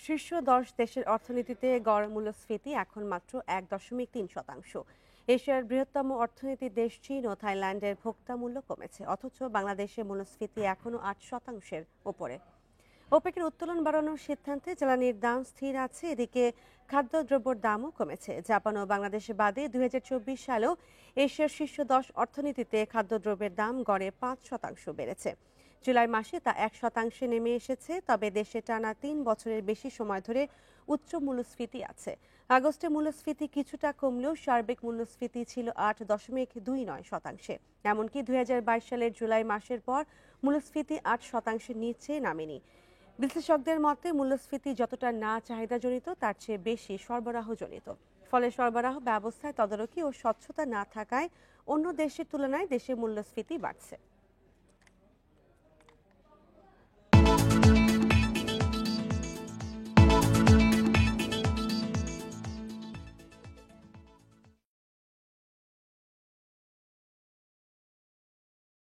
শীর্ষ ১০ দেশের অর্থনীতিতে গড় মূল্যস্ফীতি এখন মাত্র ১.৩%। এশিয়ার বৃহত্তম অর্থনীতি দেশ চীন ও থাইল্যান্ডের ভোক্তা মূল্য কমেছে, অথচ বাংলাদেশে মূল্যস্ফীতি এখনও ৮%-এর ওপরে। ওপেকের উত্তোলন বাড়ানোর সিদ্ধান্তে জ্বালানির দাম স্থির আছে। এদিকে খাদ্যদ্রব্যের দামও কমেছে। জাপান ও বাংলাদেশ বাদে ২০২৪ সালেও এশিয়ার শীর্ষ ১০ অর্থনীতিতে খাদ্যদ্রব্যের দাম গড়ে ৫% বেড়েছে। জুলাই মাসে তা ১% নেমে এসেছে। তবে দেশে টানা ৩ বছরের বেশি সময় ধরে উচ্চ মূল্যস্ফীতি আছে। আগস্টে মূল্যস্ফীতি কিছুটা কমলেও সার্বিক মূল্যস্ফীতি ছিল ৮.২৯%। এমনকি ২০২২ সালের জুলাই মাসের পর মূল্যস্ফীতি ৮%-এর নিচে নামেনি। বিশ্লেষকদের মতে মূল্যস্ফীতি যতটা না চাহিদাজনিত তার চেয়ে বেশি সরবরাহজনিত। ফলে সরবরাহ ব্যবস্থায় তদারকি ও স্বচ্ছতা না থাকায় অন্য দেশের তুলনায় দেশে মূল্যস্ফীতি বাড়ছে।